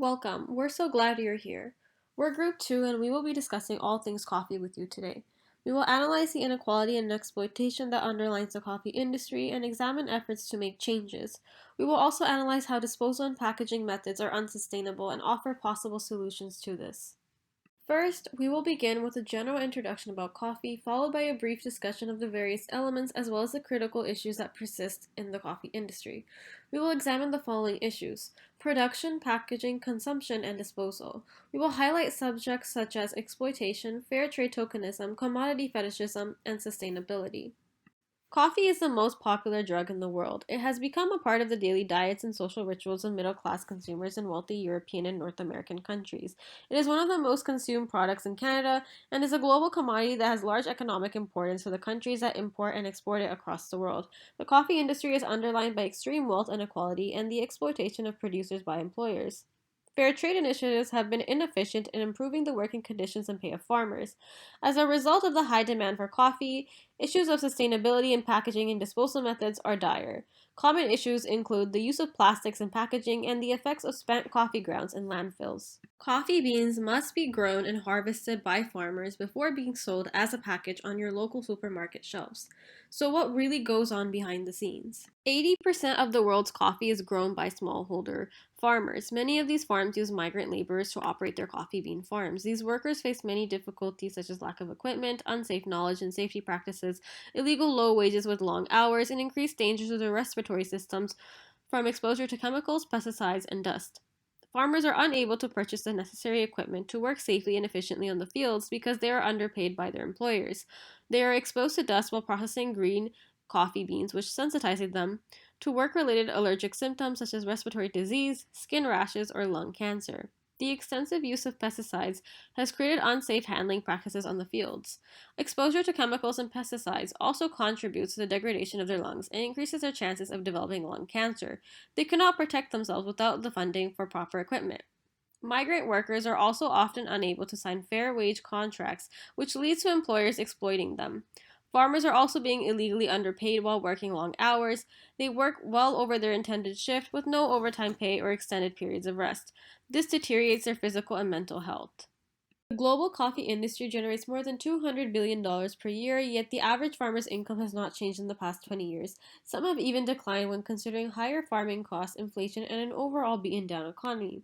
Welcome. We're so glad you're here. We're Group 2 and we will be discussing all things coffee with you today. We will analyze the inequality and exploitation that underlines the coffee industry and examine efforts to make changes. We will also analyze how disposal and packaging methods are unsustainable and offer possible solutions to this. First, we will begin with a general introduction about coffee, followed by a brief discussion of the various elements as well as the critical issues that persist in the coffee industry. We will examine the following issues: production, packaging, consumption, and disposal. We will highlight subjects such as exploitation, fair trade tokenism, commodity fetishism, and sustainability. Coffee is the most popular drug in the world. It has become a part of the daily diets and social rituals of middle class consumers in wealthy European and North American countries. It is one of the most consumed products in Canada and is a global commodity that has large economic importance for the countries that import and export it across the world. The coffee industry is underlined by extreme wealth inequality and the exploitation of producers by employers. Fair trade initiatives have been inefficient in improving the working conditions and pay of farmers. As a result of the high demand for coffee, issues of sustainability in packaging and disposal methods are dire. Common issues include the use of plastics in packaging and the effects of spent coffee grounds in landfills. Coffee beans must be grown and harvested by farmers before being sold as a package on your local supermarket shelves. So, what really goes on behind the scenes? 80% of the world's coffee is grown by smallholder farmers. Many of these farms use migrant laborers to operate their coffee bean farms. These workers face many difficulties such as lack of equipment, unsafe knowledge and safety practices, illegal low wages with long hours, and increased dangers to their respiratory systems from exposure to chemicals, pesticides, and dust. Farmers are unable to purchase the necessary equipment to work safely and efficiently on the fields because they are underpaid by their employers. They are exposed to dust while processing green coffee beans, which sensitizes them to work related allergic symptoms such as respiratory disease, skin rashes, or lung cancer. The extensive use of pesticides has created unsafe handling practices on the fields. Exposure to chemicals and pesticides also contributes to the degradation of their lungs and increases their chances of developing lung cancer. They cannot protect themselves without the funding for proper equipment. Migrant workers are also often unable to sign fair wage contracts, which leads to employers exploiting them. Farmers are also being illegally underpaid while working long hours. They work well over their intended shift with no overtime pay or extended periods of rest. This deteriorates their physical and mental health. The global coffee industry generates more than $200 billion per year, yet the average farmer's income has not changed in the past 20 years. Some have even declined when considering higher farming costs, inflation, and an overall beaten down economy.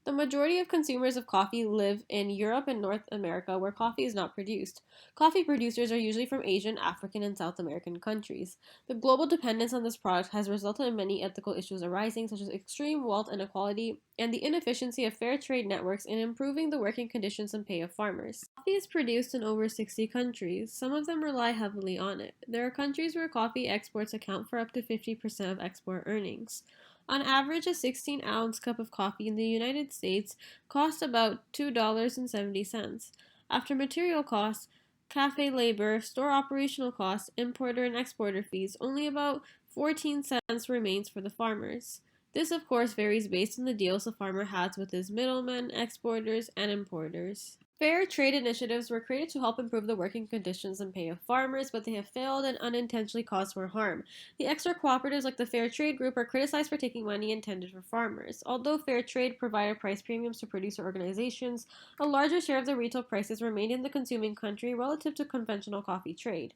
The majority of consumers of coffee live in Europe and North America, where coffee is not produced. Coffee producers are usually from Asian, African, and South American countries. The global dependence on this product has resulted in many ethical issues arising, such as extreme wealth inequality and the inefficiency of fair trade networks in improving the working conditions and pay of farmers. Coffee is produced in over 60 countries. Some of them rely heavily on it. There are countries where coffee exports account for up to 50% of export earnings. On average, a 16-ounce cup of coffee in the United States costs about $2.70. After material costs, cafe labor, store operational costs, importer and exporter fees, only about 14 cents remains for the farmers. This, of course, varies based on the deals the farmer has with his middlemen, exporters, and importers. Fair trade initiatives were created to help improve the working conditions and pay of farmers, but they have failed and unintentionally caused more harm. The extra cooperatives like the Fair Trade Group are criticized for taking money intended for farmers. Although Fair Trade provided price premiums to producer organizations, a larger share of the retail prices remained in the consuming country relative to conventional coffee trade.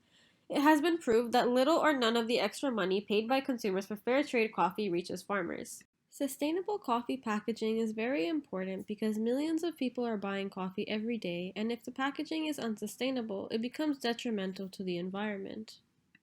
It has been proved that little or none of the extra money paid by consumers for fair trade coffee reaches farmers. Sustainable coffee packaging is very important because millions of people are buying coffee every day, and if the packaging is unsustainable, it becomes detrimental to the environment.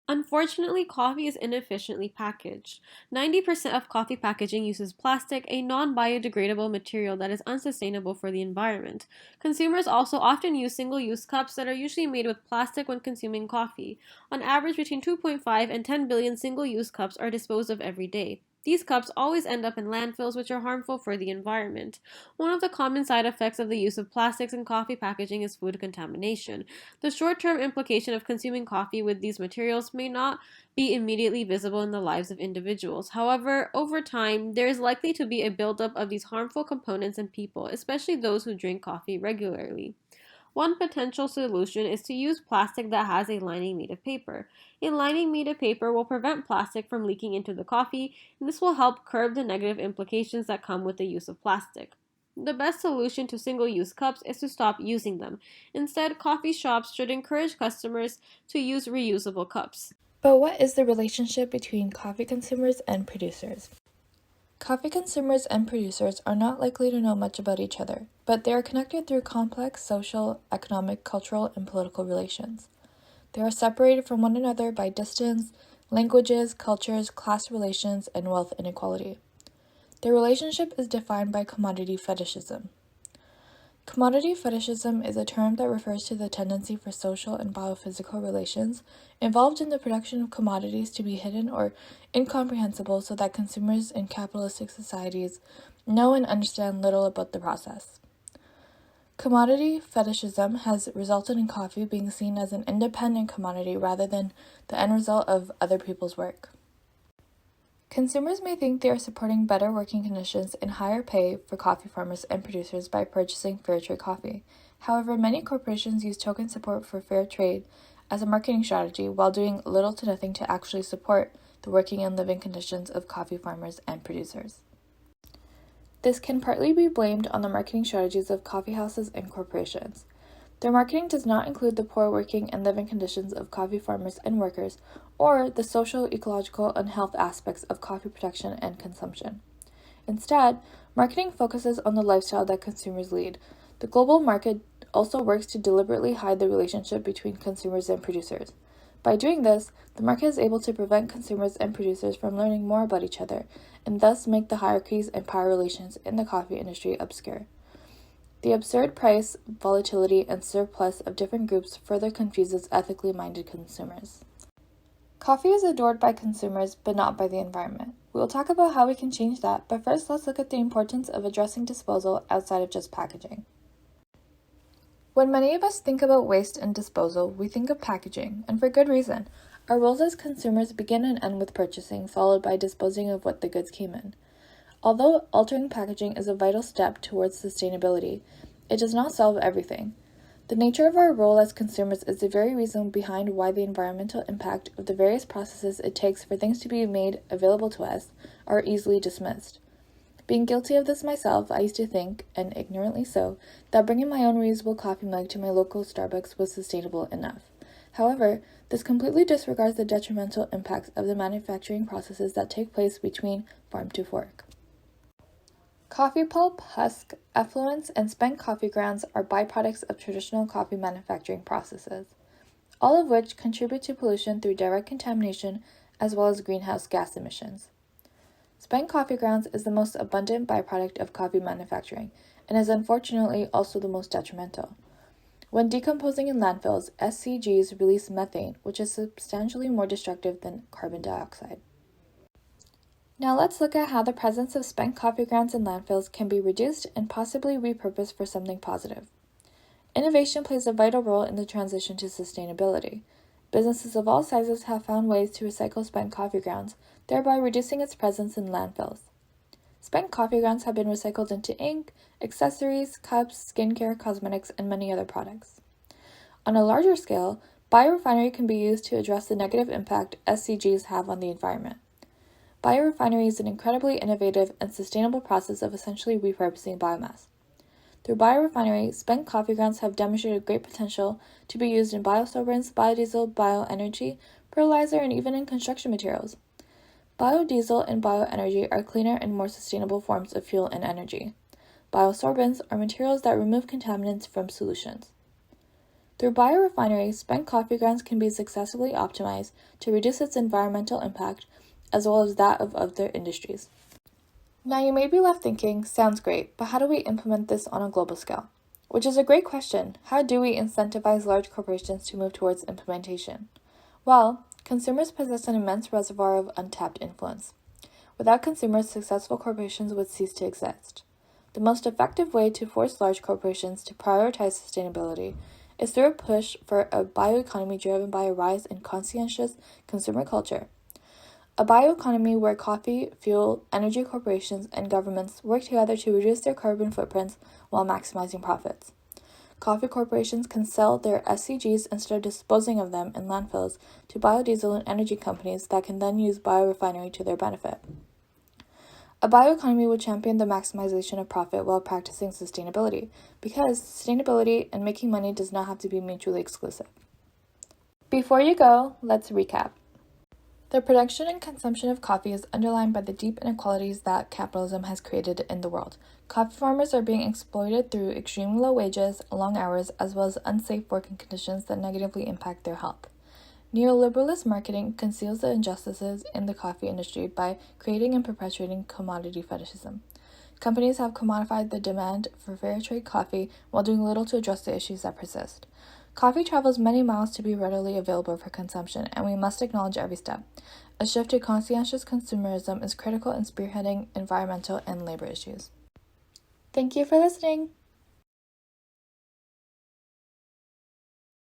Unfortunately, coffee is inefficiently packaged. 90% of coffee packaging uses plastic, a non biodegradable material that is unsustainable for the environment. Consumers also often use single use cups that are usually made with plastic when consuming coffee. On average, between 2.5 and 10 billion single use cups are disposed of every day. These cups always end up in landfills, which are harmful for the environment. One of the common side effects of the use of plastics in coffee packaging is food contamination. The short term implication of consuming coffee with these materials may not be immediately visible in the lives of individuals. However, over time, there is likely to be a buildup of these harmful components in people, especially those who drink coffee regularly. One potential solution is to use plastic that has a lining made of paper. A lining made of paper will prevent plastic from leaking into the coffee, and this will help curb the negative implications that come with the use of plastic. The best solution to single-use cups is to stop using them. Instead, coffee shops should encourage customers to use reusable cups. But what is the relationship between coffee consumers and producers? Coffee consumers and producers are not likely to know much about each other, but they are connected through complex social, economic, cultural, and political relations. They are separated from one another by distance, languages, cultures, class relations, and wealth inequality. Their relationship is defined by commodity fetishism. Commodity fetishism is a term that refers to the tendency for social and biophysical relations involved in the production of commodities to be hidden or incomprehensible so that consumers in capitalistic societies know and understand little about the process. Commodity fetishism has resulted in coffee being seen as an independent commodity rather than the end result of other people's work. Consumers may think they are supporting better working conditions and higher pay for coffee farmers and producers by purchasing fair trade coffee. However, many corporations use token support for fair trade as a marketing strategy while doing little to nothing to actually support the working and living conditions of coffee farmers and producers. This can partly be blamed on the marketing strategies of coffee houses and corporations. Their marketing does not include the poor working and living conditions of coffee farmers and workers, or the social, ecological, and health aspects of coffee production and consumption. Instead, marketing focuses on the lifestyle that consumers lead. The global market also works to deliberately hide the relationship between consumers and producers. By doing this, the market is able to prevent consumers and producers from learning more about each other, and thus make the hierarchies and power relations in the coffee industry obscure. The absurd price, volatility, and surplus of different groups further confuses ethically minded consumers. Coffee is adored by consumers, but not by the environment. We will talk about how we can change that, but first let's look at the importance of addressing disposal outside of just packaging. When many of us think about waste and disposal, we think of packaging, and for good reason. Our roles as consumers begin and end with purchasing, followed by disposing of what the goods came in. Although altering packaging is a vital step towards sustainability, it does not solve everything. The nature of our role as consumers is the very reason behind why the environmental impact of the various processes it takes for things to be made available to us are easily dismissed. Being guilty of this myself, I used to think, and ignorantly so, that bringing my own reusable coffee mug to my local Starbucks was sustainable enough. However, this completely disregards the detrimental impacts of the manufacturing processes that take place between farm to fork. Coffee pulp, husk, effluents, and spent coffee grounds are byproducts of traditional coffee manufacturing processes, all of which contribute to pollution through direct contamination as well as greenhouse gas emissions. Spent coffee grounds is the most abundant byproduct of coffee manufacturing and is unfortunately also the most detrimental. When decomposing in landfills, SCGs release methane, which is substantially more destructive than carbon dioxide. Now let's look at how the presence of spent coffee grounds in landfills can be reduced and possibly repurposed for something positive. Innovation plays a vital role in the transition to sustainability. Businesses of all sizes have found ways to recycle spent coffee grounds, thereby reducing its presence in landfills. Spent coffee grounds have been recycled into ink, accessories, cups, skincare, cosmetics, and many other products. On a larger scale, biorefinery can be used to address the negative impact SCGs have on the environment. Biorefinery is an incredibly innovative and sustainable process of essentially repurposing biomass. Through biorefinery, spent coffee grounds have demonstrated great potential to be used in biosorbents, biodiesel, bioenergy, fertilizer, and even in construction materials. Biodiesel and bioenergy are cleaner and more sustainable forms of fuel and energy. Biosorbents are materials that remove contaminants from solutions. Through biorefinery, spent coffee grounds can be successfully optimized to reduce its environmental impact as well as that of other industries. Now you may be left thinking, sounds great, but how do we implement this on a global scale? Which is a great question. How do we incentivize large corporations to move towards implementation? Well, consumers possess an immense reservoir of untapped influence. Without consumers, successful corporations would cease to exist. The most effective way to force large corporations to prioritize sustainability is through a push for a bioeconomy driven by a rise in conscientious consumer culture. A bioeconomy where coffee, fuel, energy corporations, and governments work together to reduce their carbon footprints while maximizing profits. Coffee corporations can sell their SCGs instead of disposing of them in landfills to biodiesel and energy companies that can then use biorefinery to their benefit. A bioeconomy would champion the maximization of profit while practicing sustainability, because sustainability and making money does not have to be mutually exclusive. Before you go, let's recap. The production and consumption of coffee is underlined by the deep inequalities that capitalism has created in the world. Coffee farmers are being exploited through extremely low wages, long hours, as well as unsafe working conditions that negatively impact their health. Neoliberalist marketing conceals the injustices in the coffee industry by creating and perpetuating commodity fetishism. Companies have commodified the demand for fair trade coffee while doing little to address the issues that persist. Coffee travels many miles to be readily available for consumption, and we must acknowledge every step. A shift to conscientious consumerism is critical in spearheading environmental and labor issues. Thank you for listening.